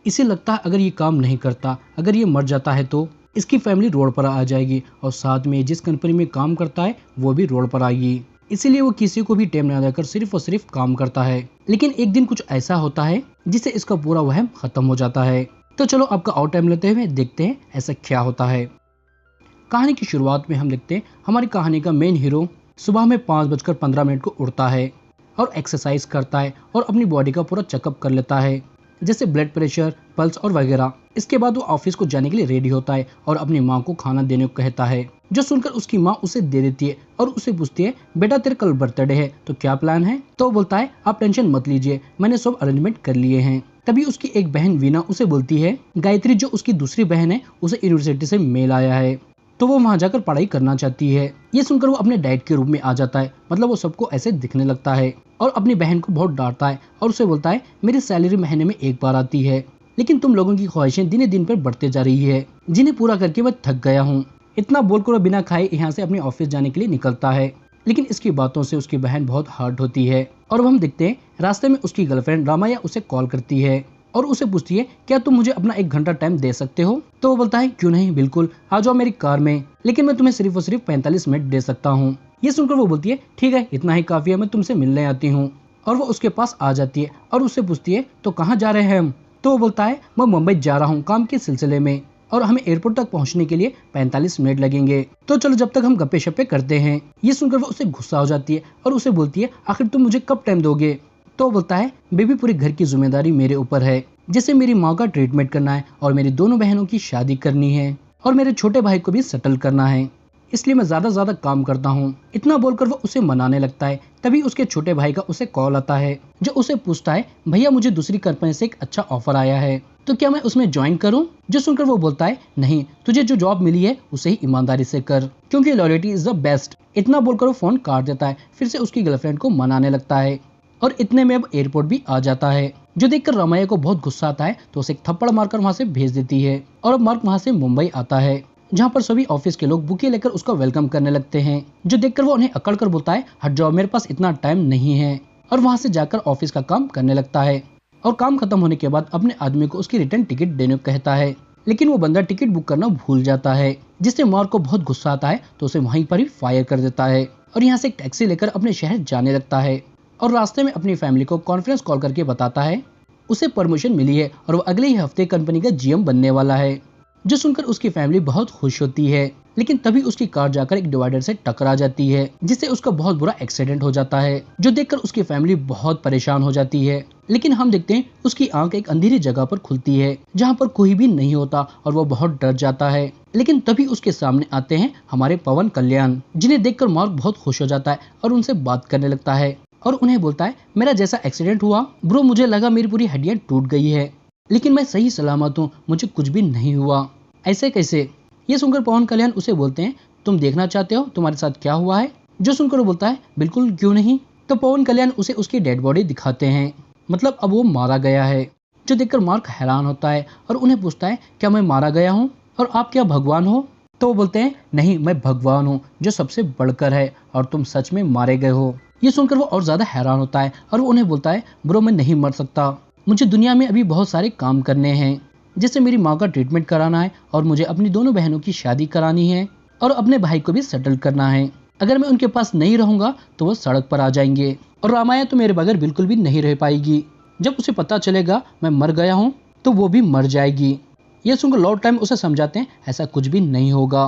इसे लगता है अगर ये काम नहीं करता, अगर ये मर जाता है तो इसकी फैमिली रोड पर आ जाएगी और साथ में जिस कंपनी में काम करता है वो भी रोड पर आएगी। इसीलिए वो किसी को भी टाइम ना देकर सिर्फ और सिर्फ काम करता है। लेकिन एक दिन कुछ ऐसा होता है जिससे इसका पूरा वहम खत्म हो जाता है। तो चलो आपका और टाइम लेते हुए देखते हैं ऐसा क्या होता है। कहानी की शुरुआत में हम देखते हैं हमारी कहानी का मेन हीरो सुबह में 5:15 को उठता है और एक्सरसाइज करता है और अपनी बॉडी का पूरा चेकअप कर लेता है, जैसे ब्लड प्रेशर, पल्स और वगैरह। इसके बाद वो ऑफिस को जाने के लिए रेडी होता है और अपनी माँ को खाना देने को कहता है, जो सुनकर उसकी माँ उसे दे देती है और उसे पूछती है, बेटा तेरे कल बर्थडे है तो क्या प्लान है? तो वो बोलता है, आप टेंशन मत लीजिए, मैंने सब अरेंजमेंट कर लिए हैं। तभी उसकी एक बहन वीना उसे बोलती है, गायत्री जो उसकी दूसरी बहन है उसे यूनिवर्सिटी से मेल आया है तो वो वहाँ जाकर पढ़ाई करना चाहती है। ये सुनकर वो अपने डैड के रूप में आ जाता है, मतलब वो सबको ऐसे दिखने लगता है और अपनी बहन को बहुत डांटता है और उसे बोलता है, मेरी सैलरी महीने में एक बार आती है, लेकिन तुम लोगों की ख्वाहिशें दिन दिन पर बढ़ते जा रही है, जिन्हें पूरा करके मैं थक गया हूँ। इतना बोलकर वो बिना खाए यहाँ से अपने ऑफिस जाने के लिए निकलता है। लेकिन इसकी बातों से उसकी बहन बहुत हर्ट होती है और अब हम देखते हैं रास्ते में उसकी गर्लफ्रेंड रामाया उसे कॉल करती है और उसे पूछती है, क्या तुम मुझे अपना 1 घंटा टाइम दे सकते हो? तो वो बोलता है, क्यों नहीं, बिल्कुल, आ जाओ मेरी कार में, लेकिन मैं तुम्हें सिर्फ और सिर्फ 45 मिनट दे सकता हूँ। ये सुनकर वो बोलती है, ठीक है, इतना ही काफी है, मैं तुमसे मिलने आती हूँ। और वो उसके पास आ जाती है और उससे पूछती है, तो कहाँ जा रहे हैं हम? तो वो बोलता है, मैं मुंबई जा रहा हूँ काम के सिलसिले में और हमें एयरपोर्ट तक पहुंचने के लिए 45 मिनट लगेंगे, तो चलो जब तक हम गप्पे शप्पे करते हैं। ये सुनकर वो उसे गुस्सा हो जाती है और उसे बोलती है, आखिर तुम मुझे कब टाइम दोगे? तो बोलता है, बेबी पूरे घर की जिम्मेदारी मेरे ऊपर है, जैसे मेरी माँ का ट्रीटमेंट करना है और मेरी दोनों बहनों की शादी करनी है और मेरे छोटे भाई को भी सेटल करना है, इसलिए मैं ज्यादा काम करता हूँ। इतना बोलकर वो उसे मनाने लगता है। तभी उसके छोटे भाई का उसे कॉल आता है, जो उसे पूछता है, भैया मुझे दूसरी कंपनी से एक अच्छा ऑफर आया है, तो क्या मैं उसमें ज्वाइन करूं? जो सुनकर वो बोलता है, नहीं, तुझे जो जॉब मिली है उसे ही ईमानदारी से कर, क्योंकि लॉयल्टी इज द बेस्ट। इतना बोलकर वो फोन काट देता है, फिर से उसकी गर्लफ्रेंड को मनाने लगता है और इतने में अब एयरपोर्ट भी आ जाता है, जो देखकर रामाया को बहुत गुस्सा आता है तो उसे एक थप्पड़ मारकर वहाँ से भेज देती है। और अब मार्क वहाँ से मुंबई आता है, जहाँ पर सभी ऑफिस के लोग बुके लेकर उसका वेलकम करने लगते हैं, जो देखकर वो उन्हें अकड़ कर बोलता है, हट जाओ, मेरे पास इतना टाइम नहीं है। और वहाँ से जाकर ऑफिस का काम करने लगता है और काम खत्म होने के बाद अपने आदमी को उसकी रिटर्न टिकट देने को कहता है, लेकिन वो बंदा टिकट बुक करना भूल जाता है, जिससे मार्क को बहुत गुस्सा आता है तो उसे वहीं पर ही फायर कर देता है और यहाँ से एक टैक्सी लेकर अपने शहर जाने लगता है और रास्ते में अपनी फैमिली को कॉन्फ्रेंस कॉल करके बताता है उसे प्रमोशन मिली है और वो अगले ही हफ्ते कंपनी का जीएम बनने वाला है, जो सुनकर उसकी फैमिली बहुत खुश होती है। लेकिन तभी उसकी कार जाकर एक डिवाइडर से टकरा जाती है, जिससे उसका बहुत बुरा एक्सीडेंट हो जाता है, जो देखकर उसकी फैमिली बहुत परेशान हो जाती है। लेकिन हम देखते हैं उसकी आंख एक अंधेरी जगह पर खुलती है, जहाँ पर कोई भी नहीं होता और वो बहुत डर जाता है। लेकिन तभी उसके सामने आते हैं हमारे पवन कल्याण, जिन्हें देखकर मार्क बहुत खुश हो जाता है और उनसे बात करने लगता है और उन्हें बोलता है, मेरा जैसा एक्सीडेंट हुआ ब्रो, मुझे लगा मेरी पूरी हड्डियां टूट गई है, लेकिन मैं सही सलामत हूँ, मुझे कुछ भी नहीं हुआ। ऐसे कैसे? ये सुनकर पवन कल्याण उसे बोलते हैं, तुम देखना चाहते हो तुम्हारे साथ क्या हुआ है? जो सुनकर वो बोलता है, बिल्कुल, क्यों नहीं। तो पवन कल्याण उसे उसकी डेड बॉडी दिखाते हैं, मतलब अब वो मारा गया है, जो देखकर मार्क हैरान होता है और उन्हें पूछता है, क्या मैं मारा गया हूँ और आप क्या भगवान हो? तो वो बोलते हैं, नहीं, मैं भगवान हूँ जो सबसे बढ़कर है और तुम सच में मारे गए हो। ये सुनकर वो और ज्यादा हैरान होता है और वो उन्हें बोलता है, ब्रो मैं नहीं मर सकता, मुझे दुनिया में अभी बहुत सारे काम करने हैं, जैसे मेरी माँ का ट्रीटमेंट कराना है और मुझे अपनी दोनों बहनों की शादी करानी है और अपने भाई को भी सेटल करना है। अगर मैं उनके पास नहीं रहूंगा तो वो सड़क पर आ जाएंगे और रामाया तो मेरे बगैर बिल्कुल भी नहीं रह पाएगी। जब उसे पता चलेगा मैं मर गया हूँ तो वो भी मर जाएगी। ये सुनकर लॉर्ड टाइम उसे समझाते हैं, ऐसा कुछ भी नहीं होगा,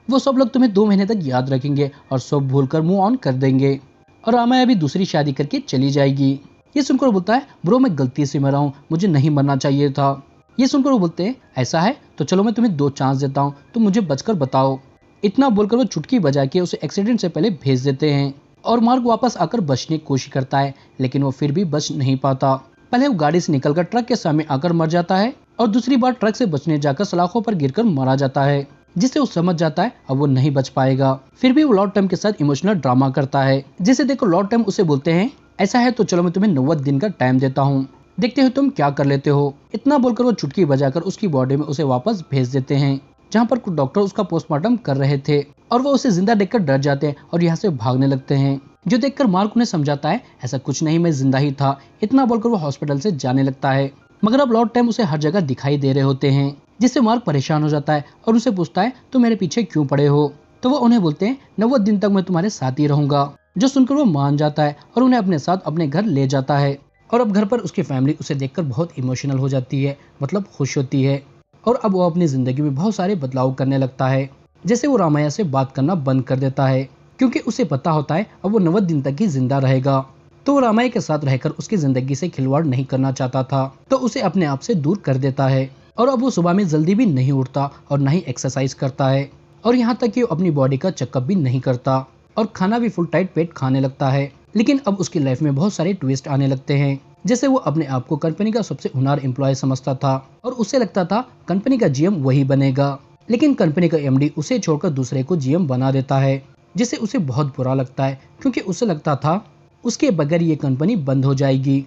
वो सब लोग तुम्हें 2 महीने तक याद रखेंगे और सब भूलकर मूव ऑन कर देंगे और रामाया भी दूसरी शादी करके चली जाएगी। ये सुनकर बोलता है, ब्रो मैं गलती से मरा हूँ, मुझे नहीं मरना चाहिए था। ये सुनकर वो बोलते हैं, ऐसा है तो चलो मैं तुम्हें 2 चांस देता हूँ, तुम मुझे बचकर बताओ। इतना बोलकर वो चुटकी बजा के उसे एक्सीडेंट से पहले भेज देते हैं और मार्क वापस आकर बचने की कोशिश करता है, लेकिन वो फिर भी बच नहीं पाता। पहले वो गाड़ी से निकलकर ट्रक के सामने आकर मर जाता है और दूसरी बार ट्रक से बचने जाकर सलाखों पर गिरकर मारा जाता है, जिससे वो समझ जाता है अब वो नहीं बच पाएगा। फिर भी वो लॉर्ड टाइम के साथ इमोशनल ड्रामा करता है, जिसे देखो लॉर्ड टाइम उसे बोलते हैं, ऐसा है तो चलो मैं तुम्हें 90 दिन का टाइम देता हूँ, देखते हो तुम क्या कर लेते हो। इतना बोलकर वो चुटकी बजाकर उसकी बॉडी में उसे वापस भेज देते हैं, जहाँ पर कुछ डॉक्टर उसका पोस्टमार्टम कर रहे थे और वो उसे जिंदा देखकर डर जाते हैं और यहाँ से भागने लगते हैं, जो देखकर मार्क उन्हें समझाता है, ऐसा कुछ नहीं, मैं जिंदा ही था। इतना बोलकर वो हॉस्पिटल से जाने लगता है। मगर अब लॉर्ड टाइम उसे हर जगह दिखाई दे रहे होते हैं, जिससे मार्क परेशान हो जाता है और उसे पूछता है तुम मेरे पीछे क्यों पड़े हो। तो वो उन्हें बोलते हैं 90 दिन तक मैं तुम्हारे साथ ही रहूंगा। जो सुनकर वो मान जाता है और उन्हें अपने साथ अपने घर ले जाता है। और अब घर पर उसकी फैमिली उसे देखकर बहुत इमोशनल हो जाती है, मतलब खुश होती है। और अब वो अपनी जिंदगी में बहुत सारे बदलाव करने लगता है। जैसे वो रामाया से बात करना बंद कर देता है, क्योंकि उसे पता होता है अब वो 90 दिन तक ही जिंदा रहेगा। तो वो रामाया के साथ रहकर उसकी जिंदगी से खिलवाड़ नहीं करना चाहता था, तो उसे अपने आप से दूर कर देता है। और अब वो सुबह में जल्दी भी नहीं उठता और न ही एक्सरसाइज करता है, और यहाँ तक कि वो अपनी बॉडी का चेकअप भी नहीं करता और खाना भी फुल टाइट पेट खाने लगता है। लेकिन अब उसकी लाइफ में बहुत सारे ट्विस्ट आने लगते हैं। जैसे वो अपने आप को कंपनी का सबसे हुनर एम्प्लॉय समझता था और उसे लगता था कंपनी का जीएम वही बनेगा, लेकिन कंपनी का एमडी उसे छोड़कर दूसरे को जीएम बना देता है, जिससे उसे बहुत बुरा लगता है, क्योंकि उसे लगता था उसके बगैर ये कंपनी बंद हो जाएगी।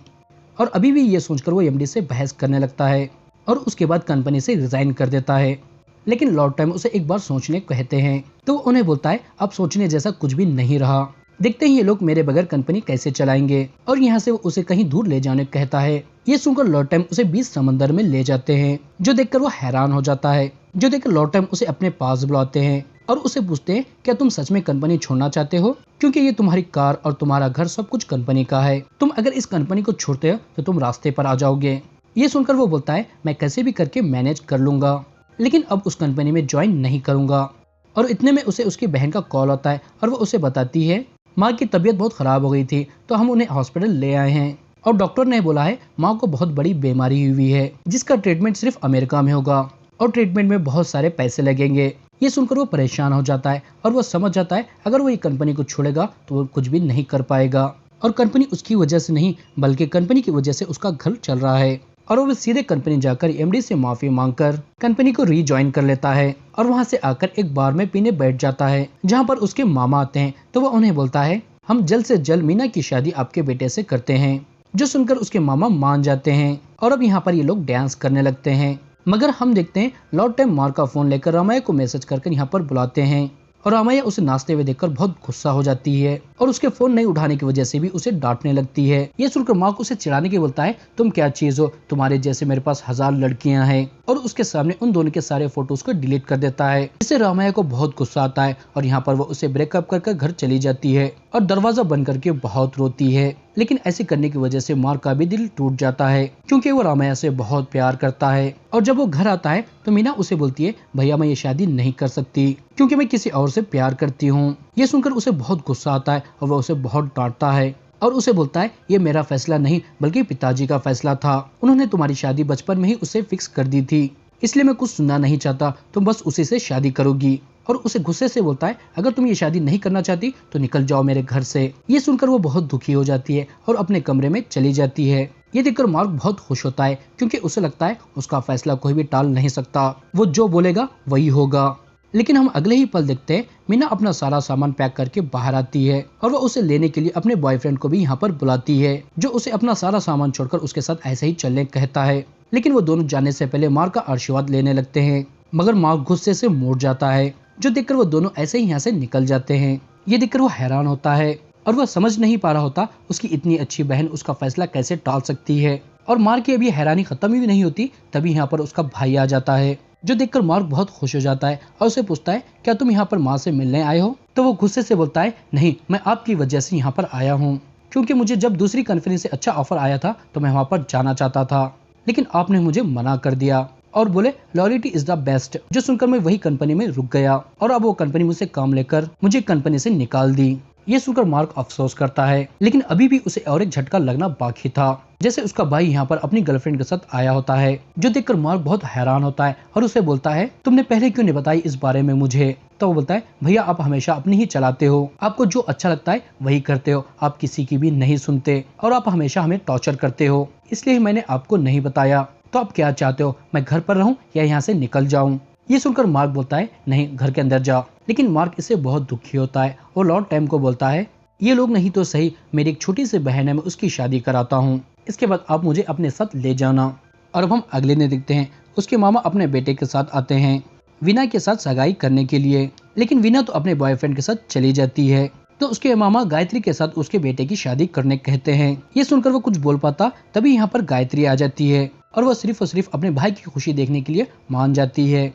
और अभी भी ये सोचकर वो एमडी से बहस करने लगता है और उसके बाद कंपनी से रिजाइन कर देता है। लेकिन लॉर्ड टाइम उसे एक बार सोचने कहते हैं, तो उन्हें बोलता है अब सोचने जैसा कुछ भी नहीं रहा, देखते ही ये लोग मेरे बगैर कंपनी कैसे चलाएंगे। और यहाँ से वो उसे कहीं दूर ले जाने कहता है। ये सुनकर लॉर्ड टाइम उसे बीच समंदर में ले जाते हैं, जो देखकर वो हैरान हो जाता है। जो देखकर लॉर्ड टाइम उसे अपने पास बुलाते हैं और उसे पूछते हैं क्या तुम सच में कंपनी छोड़ना चाहते हो, क्योंकि ये तुम्हारी कार और तुम्हारा घर सब कुछ कंपनी का है। तुम अगर इस कंपनी को छोड़ते हो तो तुम रास्ते पर आ जाओगे। ये सुनकर वो बोलता है मैं कैसे भी करके मैनेज कर लूंगा, लेकिन अब उस कंपनी में ज्वाइन नहीं करूंगा। और इतने में उसे उसकी बहन का कॉल आता है और वो उसे बताती है माँ की तबीयत बहुत खराब हो गई थी, तो हम उन्हें हॉस्पिटल ले आए हैं और डॉक्टर ने बोला है माँ को बहुत बड़ी बीमारी हुई है, जिसका ट्रीटमेंट सिर्फ अमेरिका में होगा और ट्रीटमेंट में बहुत सारे पैसे लगेंगे। ये सुनकर वो परेशान हो जाता है और वो समझ जाता है अगर वो ये कंपनी को छोड़ेगा तो वो कुछ भी नहीं कर पाएगा, और कंपनी उसकी वजह से नहीं बल्कि कंपनी की वजह से उसका घर चल रहा है। और वो सीधे कंपनी जाकर एमडी से माफी मांगकर कंपनी को रीजॉइन कर लेता है और वहां से आकर एक बार में पीने बैठ जाता है, जहां पर उसके मामा आते हैं। तो वो उन्हें बोलता है हम जल्द से जल्द मीना की शादी आपके बेटे से करते हैं, जो सुनकर उसके मामा मान जाते हैं। और अब यहाँ पर ये लोग डांस करने लगते हैं। मगर हम देखते हैं लॉर्ड टाइम मार का फोन लेकर रामाया को मैसेज करके यहाँ पर बुलाते हैं और रामाया उसे नाचते हुए देखकर बहुत गुस्सा हो जाती है और उसके फोन नहीं उठाने की वजह से भी उसे डांटने लगती है। ये सुनकर मार्क उसे चिढ़ाने के बोलता है तुम क्या चीज हो, तुम्हारे जैसे मेरे पास 1000 लड़कियां हैं, और उसके सामने उन दोनों के सारे फोटोज को डिलीट कर देता है। इससे रामाया को बहुत गुस्सा आता है और यहाँ पर वो उसे ब्रेकअप करके घर चली जाती है और दरवाजा बंद करके बहुत रोती है। लेकिन ऐसे करने की वजह से मार्क का भी दिल टूट जाता है, क्योंकि वो रामाया से बहुत प्यार करता है। और जब वो घर आता है तो मीना उसे बोलती है भैया मैं ये शादी नहीं कर सकती, क्योंकि मैं किसी और से प्यार करती हूँ। ये सुनकर उसे बहुत गुस्सा आता है और वो उसे बहुत डांटता है और उसे बोलता है ये मेरा फैसला नहीं बल्कि पिताजी का फैसला था, उन्होंने तुम्हारी शादी बचपन में ही उससे फिक्स कर दी थी, इसलिए मैं कुछ सुनना नहीं चाहता, तुम बस उसी से शादी करोगी। और उसे गुस्से से बोलता है अगर तुम ये शादी नहीं करना चाहती तो निकल जाओ मेरे घर से। ये सुनकर वो बहुत दुखी हो जाती है और अपने कमरे में चली जाती है। ये देखकर मार्क बहुत खुश होता है, क्योंकि उसे लगता है उसका फैसला कोई भी टाल नहीं सकता, वो जो बोलेगा वही होगा। लेकिन हम अगले ही पल देखते हैं मीना अपना सारा सामान पैक करके बाहर आती है और वो उसे लेने के लिए अपने बॉयफ्रेंड को भी यहाँ पर बुलाती है, जो उसे अपना सारा सामान छोड़कर उसके साथ ऐसे ही चलने कहता है। लेकिन वो दोनों जाने से पहले मार्क का आशीर्वाद लेने लगते हैं, मगर मार्क गुस्से से मुड़ जाता है, जो देखकर वो दोनों ऐसे ही यहाँ से निकल जाते हैं। ये देखकर वो हैरान होता है और वह समझ नहीं पा रहा होता उसकी इतनी अच्छी बहन उसका फैसला कैसे टाल सकती है। और मार्क की अभी हैरानी खत्म ही नहीं होती, तभी यहाँ पर उसका भाई आ जाता है, जो देखकर मार्क बहुत खुश हो जाता है और उसे पूछता है क्या तुम यहाँ पर माँ से मिलने आए हो। तो वो गुस्से से बोलता है नहीं, मैं आपकी वजह से यहाँ पर आया हूँ, क्योंकि मुझे जब दूसरी कंपनी से अच्छा ऑफर आया था तो मैं वहाँ पर जाना चाहता था, लेकिन आपने मुझे मना कर दिया और बोले लॉयल्टी इज द बेस्ट। जो सुनकर मैं वही कंपनी में रुक गया और अब वो कंपनी मुझसे काम लेकर मुझे कंपनी से निकाल दी। ये सुनकर मार्क अफसोस करता है, लेकिन अभी भी उसे और एक झटका लगना बाकी था, जैसे उसका भाई यहाँ पर अपनी गर्लफ्रेंड के साथ आया होता है, जो देखकर मार्क बहुत हैरान होता है और उसे बोलता है तुमने पहले क्यों नहीं बताई इस बारे में मुझे। तो वो बोलता है भैया आप हमेशा अपनी ही चलाते हो, आपको जो अच्छा लगता है वही करते हो, आप किसी की भी नहीं सुनते और आप हमेशा हमें टॉर्चर करते हो, इसलिए मैंने आपको नहीं बताया। तो आप क्या चाहते हो, मैं घर पर रहूं या यहाँ से निकल जाऊं। ये सुनकर मार्क बोलता है नहीं, घर के अंदर जाओ। लेकिन मार्क इससे बहुत दुखी होता है और लॉर्ड टाइम को बोलता है ये लोग नहीं तो सही, मेरी एक छोटी सी बहन है, मैं उसकी शादी कराता हूँ, इसके बाद आप मुझे अपने साथ ले जाना। और अब हम अगले दिन देखते हैं उसके मामा अपने बेटे के साथ आते हैं वीना के साथ सगाई करने के लिए, लेकिन वीना तो अपने बॉयफ्रेंड के साथ चली जाती है। तो उसके मामा गायत्री के साथ उसके बेटे की शादी करने कहते हैं। ये सुनकर वो कुछ बोल पाता, तभी यहाँ पर गायत्री आ जाती है और वो सिर्फ अपने भाई की खुशी देखने के लिए मान जाती है।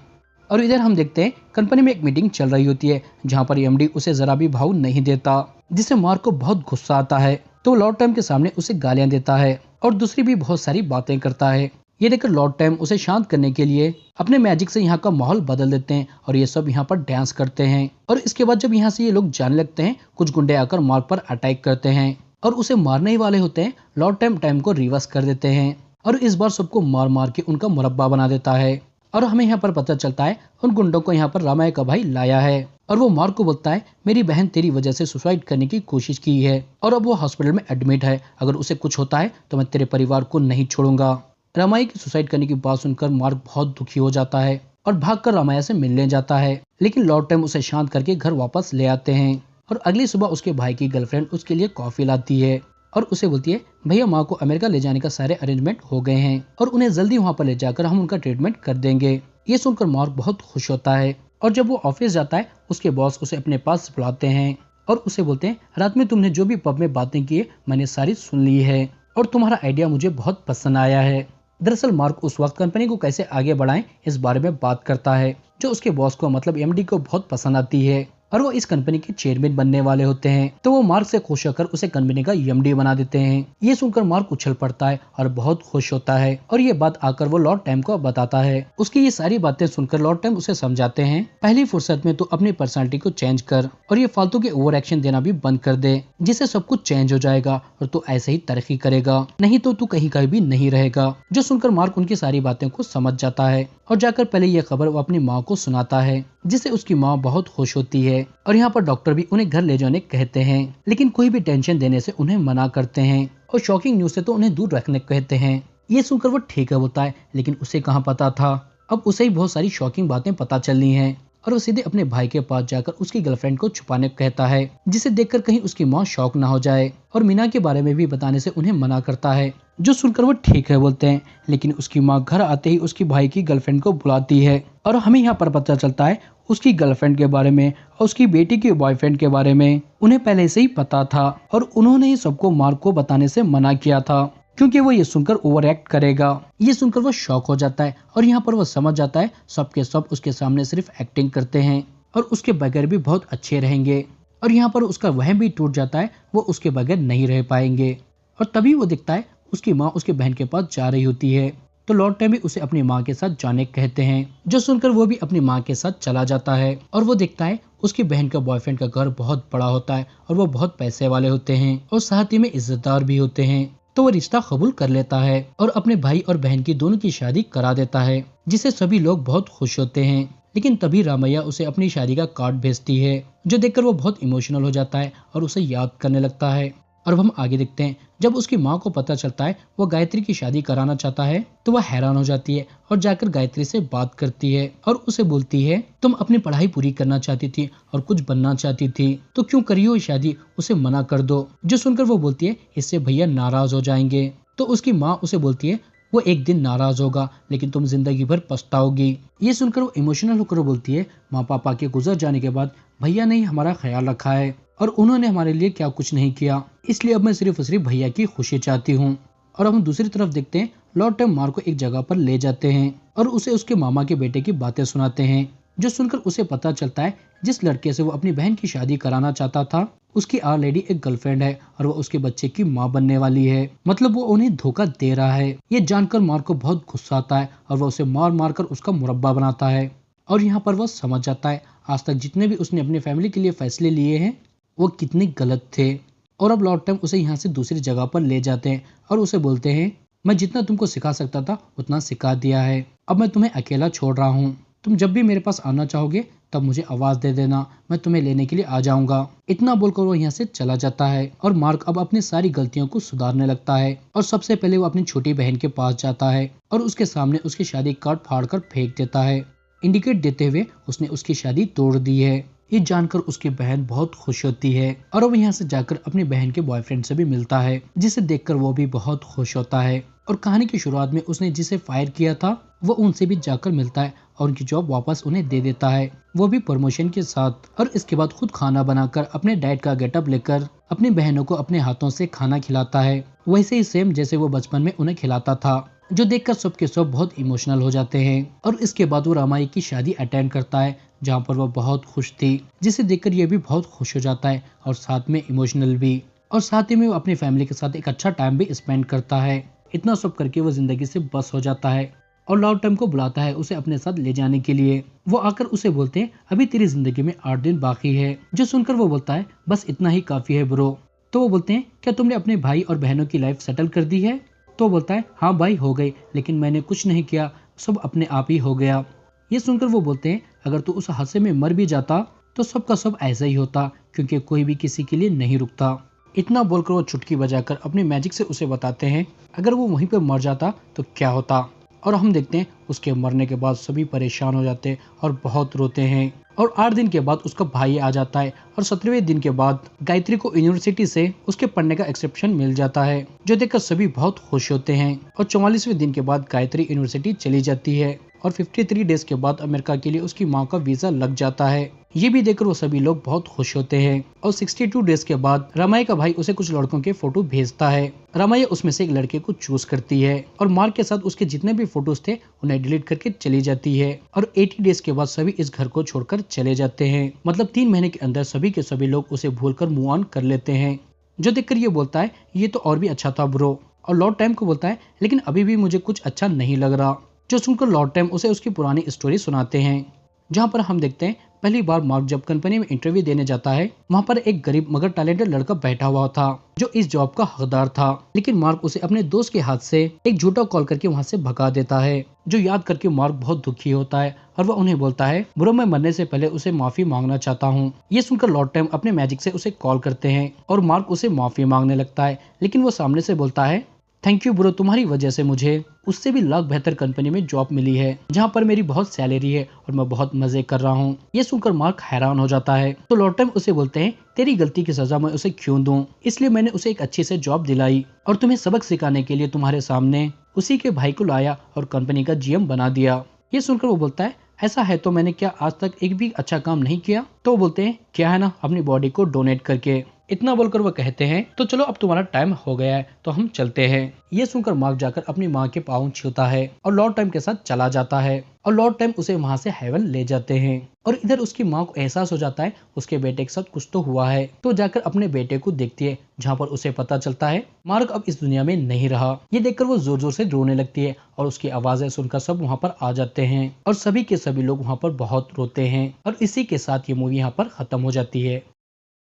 और इधर हम देखते हैं कंपनी में एक मीटिंग चल रही होती है जहाँ पर एमडी उसे जरा भी भाव नहीं देता, जिससे मार्क को बहुत गुस्सा आता है। तो वो लॉर्ड टैम के सामने उसे गालियां देता है और दूसरी भी बहुत सारी बातें करता है। ये देखकर लॉर्ड टैम उसे शांत करने के लिए अपने मैजिक से यहाँ का माहौल बदल देते हैं और ये सब यहाँ पर डांस करते हैं। और इसके बाद जब यहाँ से ये लोग जाने लगते हैं, कुछ गुंडे आकर मार्क पर अटैक करते हैं और उसे मारने ही वाले होते हैं। लॉर्ड टैम टाइम को रिवर्स कर देते हैं और इस बार सबको मार मार के उनका मुरब्बा बना देता है। और हमें यहाँ पर पता चलता है उन गुंडों को यहाँ पर रामाया का भाई लाया है और वो मार्क को बोलता है मेरी बहन तेरी वजह से सुसाइड करने की कोशिश की है और अब वो हॉस्पिटल में एडमिट है, अगर उसे कुछ होता है तो मैं तेरे परिवार को नहीं छोड़ूंगा। रामाया की सुसाइड करने की बात सुनकर मार्क बहुत दुखी हो जाता है और भागकर रामाया से मिलने जाता है, लेकिन लॉर्ड टैम उसे शांत करके घर वापस ले आते हैं। और अगली सुबह उसके भाई की गर्लफ्रेंड उसके लिए कॉफी लाती है और उसे बोलती है भैया माँ को अमेरिका ले जाने का सारे अरेंजमेंट हो गए हैं और उन्हें जल्दी वहाँ पर ले जाकर हम उनका ट्रीटमेंट कर देंगे। ये सुनकर मार्क बहुत खुश होता है और जब वो ऑफिस जाता है उसके बॉस उसे अपने पास बुलाते हैं और उसे बोलते हैं रात में तुमने जो भी पब में बातें की मैंने सारी सुन ली है और तुम्हारा आइडिया मुझे बहुत पसंद आया है। दरअसल मार्क उस वक्त कंपनी को कैसे आगे बढ़ाएं इस बारे में बात करता है, जो उसके बॉस को मतलब एमडी को बहुत पसंद आती है और वो इस कंपनी के चेयरमैन बनने वाले होते हैं। तो वो मार्क से खुश होकर उसे कंपनी का एमडी बना देते हैं। ये सुनकर मार्क उछल पड़ता है और बहुत खुश होता है और ये बात आकर वो लॉर्ड टैम को बताता है। उसकी ये सारी बातें सुनकर लॉर्ड टैम उसे समझाते हैं पहली फुर्सत में तो अपनी पर्सनालिटी को चेंज कर और ये फालतू के ओवर एक्शन देना भी बंद कर दे, जिससे सब कुछ चेंज हो जाएगा और तू ऐसे ही तरक्की करेगा, नहीं तो तू कहीं भी नहीं रहेगा। जो सुनकर मार्क उनकी सारी बातें को समझ जाता है और जाकर पहले ये खबर वो अपनी माँ को सुनाता है, जिससे उसकी माँ बहुत खुश होती है। और यहाँ पर डॉक्टर भी उन्हें घर ले जाने कहते हैं, लेकिन कोई भी टेंशन देने से उन्हें मना करते हैं और शॉकिंग न्यूज से तो उन्हें दूर रखने कहते हैं। ये सुनकर वो ठीक है बोलता है, लेकिन उसे कहाँ पता था अब उसे ही बहुत सारी शॉकिंग बातें पता चलनी है और वो सीधे अपने भाई के पास जाकर उसकी गर्लफ्रेंड को छुपाने को कहता है, जिसे देखकर कहीं उसकी माँ शॉक ना हो जाए और मीना के बारे में भी बताने से उन्हें मना करता है। जो सुनकर वो ठीक है बोलते हैं, लेकिन उसकी माँ घर आते ही उसकी भाई की गर्लफ्रेंड को बुलाती है और हमें यहाँ पर पता चलता है उसकी गर्लफ्रेंड के बारे में और उसकी बेटी के बॉयफ्रेंड के बारे में उन्हें पहले से ही पता था और उन्होंने ही सबको मार्क को बताने से मना किया था, क्योंकि वो ये सुनकर ओवर एक्ट करेगा। ये सुनकर वो शॉक हो जाता है और यहाँ पर वो समझ जाता है सबके सब उसके सामने सिर्फ एक्टिंग करते हैं और उसके बगैर भी बहुत अच्छे रहेंगे। और यहाँ पर उसका वहम भी टूट जाता है, वो उसके बगैर नहीं रह पाएंगे। और तभी वो दिखता है उसकी माँ उसके बहन के पास जा रही होती है, तो लॉर्ड टैम भी उसे अपनी माँ के साथ जाने कहते हैं। जो सुनकर वो भी अपनी माँ के साथ चला जाता है और वो देखता है उसकी बहन का बॉयफ्रेंड का घर बहुत बड़ा होता है और वो बहुत पैसे वाले होते हैं और साथ ही में इज्जतदार भी होते हैं। तो वो रिश्ता कबूल कर लेता है और अपने भाई और बहन की दोनों की शादी करा देता है, जिससे सभी लोग बहुत खुश होते हैं। लेकिन तभी रामैया उसे अपनी शादी का कार्ड भेजती है, जो देखकर वो बहुत इमोशनल हो जाता है और उसे याद करने लगता है। और हम आगे देखते हैं जब उसकी माँ को पता चलता है वो गायत्री की शादी कराना चाहता है, तो वह हैरान हो जाती है और जाकर गायत्री से बात करती है और उसे बोलती है तुम अपनी पढ़ाई पूरी करना चाहती थी और कुछ बनना चाहती थी, तो क्यों करी हो शादी, उसे मना कर दो। जो सुनकर वो बोलती है इससे भैया नाराज हो जाएंगे। तो उसकी माँ उसे बोलती है वो एक दिन नाराज होगा लेकिन तुम जिंदगी भर पछताओगी। ये सुनकर वो इमोशनल होकर बोलती है माँ पापा के गुजर जाने के बाद भैया ने ही हमारा ख्याल रखा है और उन्होंने हमारे लिए क्या कुछ नहीं किया, इसलिए अब मैं सिर्फ और सिर्फ भैया की खुशी चाहती हूँ। और अब हम दूसरी तरफ देखते हैं लॉर्ड टैम मार्क को एक जगह पर ले जाते हैं और उसे उसके मामा के बेटे की बातें सुनाते हैं, जो सुनकर उसे पता चलता है जिस लड़के से वो अपनी बहन की शादी कराना चाहता था उसकी ऑलरेडी एक गर्लफ्रेंड है और वो उसके बच्चे की माँ बनने वाली है, मतलब वो उन्हें धोखा दे रहा है। ये जानकर मार्क को बहुत गुस्सा आता है और वो उसे मार मार कर उसका मुरब्बा बनाता है। और यहाँ पर वो समझ जाता है आज तक जितने भी उसने अपनी फैमिली के लिए फैसले लिए हैं वो कितने गलत थे। और अब लॉर्ड टैम उसे यहाँ से दूसरी जगह पर ले जाते हैं और उसे बोलते हैं मैं जितना तुमको सिखा सकता था उतना सिखा दिया है, अब मैं तुम्हें अकेला छोड़ रहा हूँ, तुम जब भी मेरे पास आना चाहोगे तब मुझे आवाज दे देना, मैं तुम्हें लेने के लिए आ जाऊंगा। इतना बोलकर वो यहाँ से चला जाता है और मार्क अब अपनी सारी गलतियों को सुधारने लगता है और सबसे पहले वो अपनी छोटी बहन के पास जाता है और उसके सामने उसकी शादी कार्ड फाड़ कर फेंक देता है, इंडिकेट देते हुए उसने उसकी शादी तोड़ दी है। ये जानकर उसकी बहन बहुत खुश होती है और वो यहाँ से जाकर अपनी बहन के बॉयफ्रेंड से भी मिलता है, जिसे देखकर वो भी बहुत खुश होता है। और कहानी की शुरुआत में उसने जिसे फायर किया था वो उनसे भी जाकर मिलता है और उनकी जॉब वापस उन्हें दे देता है, वो भी प्रमोशन के साथ। और इसके बाद खुद खाना बनाकर अपने डैड का गेटअप लेकर अपनी बहनों को अपने हाथों से खाना खिलाता है, वैसे ही सेम जैसे वो बचपन में उन्हें खिलाता था। जो देखकर सबके सब बहुत इमोशनल हो जाते हैं। और इसके बाद वो रामाई की शादी अटेंड करता है जहाँ पर वो बहुत खुश थी, जिसे देखकर ये भी बहुत खुश हो जाता है और साथ में इमोशनल भी। और साथ ही में वो अपनी फैमिली के साथ एक अच्छा टाइम भी स्पेंड करता है। इतना सब करके वो जिंदगी से बस हो जाता है और लॉर्ड टैम को बुलाता है उसे अपने साथ ले जाने के लिए। वो आकर उसे बोलते हैं अभी तेरी जिंदगी में 8 दिन बाकी है। जो सुनकर वो बोलता है बस इतना ही काफी है ब्रो। तो वो बोलते हैं क्या तुमने अपने भाई और बहनों की लाइफ सेटल कर दी है? तो बोलता है हाँ भाई हो गई, लेकिन मैंने कुछ नहीं किया, सब अपने आप ही हो गया। ये सुनकर वो बोलते हैं अगर तू उस हादसे में मर भी जाता तो सबका सब ऐसा ही होता, क्योंकि कोई भी किसी के लिए नहीं रुकता। इतना बोलकर वो चुटकी बजाकर अपने मैजिक से उसे बताते हैं अगर वो वहीं पर मर जाता तो क्या होता। और हम देखते हैं उसके मरने के बाद सभी परेशान हो जाते और बहुत रोते हैं। और 8 दिन के बाद उसका भाई आ जाता है और 17वें दिन के बाद गायत्री को यूनिवर्सिटी से उसके पढ़ने का एक्सेप्शन मिल जाता है, जो देखकर सभी बहुत खुश होते हैं। और 44वें दिन के बाद गायत्री यूनिवर्सिटी चली जाती है और 53 डेज के बाद अमेरिका के लिए उसकी माँ का वीजा लग जाता है। ये भी देखकर वो सभी लोग बहुत खुश होते हैं। और 62 डेज के बाद रामाई का भाई उसे कुछ लड़कों के फोटो भेजता है। रामाई उसमें से एक लड़के को चूज करती है और मार्क के साथ उसके जितने भी फोटोज थे उन्हें डिलीट करके चली जाती है। और 80 डेज के बाद सभी इस घर को छोड़कर चले जाते हैं। मतलब 3 महीने के अंदर सभी के सभी लोग उसे भूलकर मूव ऑन कर लेते हैं। जो देखकर ये बोलता है ये तो और भी अच्छा था ब्रो। और लॉर्ड टैम को बोलता है लेकिन अभी भी मुझे कुछ अच्छा नहीं लग रहा। जो सुनकर लॉर्ड टैम उसे उसकी पुरानी स्टोरी सुनाते हैं, जहाँ पर हम देखते हैं पहली बार मार्क जब कंपनी में इंटरव्यू देने जाता है, वहाँ पर एक गरीब मगर टैलेंटेड लड़का बैठा हुआ था जो इस जॉब का हकदार था। लेकिन मार्क उसे अपने दोस्त के हाथ से एक झूठा कॉल करके वहाँ से भगा देता है, जो याद करके मार्क बहुत दुखी होता है और वह उन्हें बोलता है ब्रो मैं मरने से पहले उसे माफी मांगना चाहता हूँ। ये सुनकर लॉर्ड टैम अपने मैजिक से उसे कॉल करते हैं और मार्क उसे माफी मांगने लगता है, लेकिन वो सामने से बोलता है थैंक यू ब्रो, तुम्हारी वजह से मुझे उससे भी लाख बेहतर कंपनी में जॉब मिली है जहाँ पर मेरी बहुत सैलरी है और मैं बहुत मजे कर रहा हूँ। ये सुनकर मार्क हैरान हो जाता है। तो लॉर्ड टैम उसे बोलते हैं तेरी गलती की सजा मैं उसे क्यों दूं, इसलिए मैंने उसे एक अच्छी से जॉब दिलाई और तुम्हें सबक सिखाने के लिए तुम्हारे सामने उसी के भाई को लाया और कंपनी का जीएम बना दिया। ये सुनकर वो बोलता है ऐसा है तो मैंने क्या आज तक एक भी अच्छा काम नहीं किया? तो वो बोलते हैं क्या है ना, अपनी बॉडी को डोनेट करके। इतना बोलकर वो कहते हैं तो चलो अब तुम्हारा टाइम हो गया है तो हम चलते हैं। ये सुनकर मार्क जाकर अपनी माँ के पाँव छूता है और लॉर्ड टैम के साथ चला जाता है और लॉर्ड टैम उसे वहाँ से हेवन ले जाते हैं। और इधर उसकी माँ को एहसास हो जाता है उसके बेटे के साथ कुछ तो हुआ है, तो जाकर अपने बेटे को देखती है, जहाँ पर उसे पता चलता है मार्क अब इस दुनिया में नहीं रहा। ये देखकर वो जोर जोर से रोने लगती है और उसकी आवाजें सुनकर सब वहाँ पर आ जाते हैं और सभी के सभी लोग वहाँ पर बहुत रोते हैं। और इसी के साथ ये मूवी यहाँ पर खत्म हो जाती है।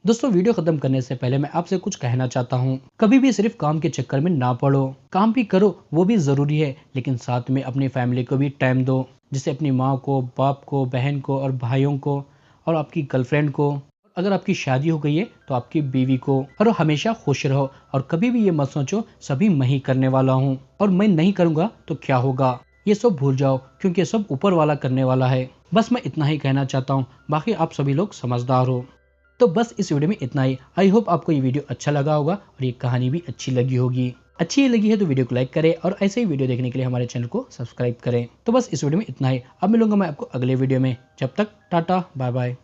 दोस्तों वीडियो खत्म करने से पहले मैं आपसे कुछ कहना चाहता हूँ, कभी भी सिर्फ काम के चक्कर में ना पड़ो। काम भी करो वो भी जरूरी है, लेकिन साथ में अपनी फैमिली को भी टाइम दो, जैसे अपनी माँ को, बाप को, बहन को और भाइयों को और आपकी गर्लफ्रेंड को। अगर आपकी शादी हो गई है तो आपकी बीवी को। और हमेशा खुश रहो और कभी भी ये मत सोचो सभी मैं ही करने वाला हूँ और मैं नहीं करूँगा तो क्या होगा। ये सब भूल जाओ क्योंकि सब ऊपर वाला करने वाला है। बस मैं इतना ही कहना चाहता हूँ, बाकी आप सभी लोग समझदार हो। तो बस इस वीडियो में इतना ही। आई होप आपको ये वीडियो अच्छा लगा होगा और ये कहानी भी अच्छी लगी होगी। अच्छी लगी है तो वीडियो को लाइक करें और ऐसे ही वीडियो देखने के लिए हमारे चैनल को सब्सक्राइब करें। तो बस इस वीडियो में इतना ही। अब मिलूंगा मैं आपको अगले वीडियो में। जब तक टाटा बाय बाय।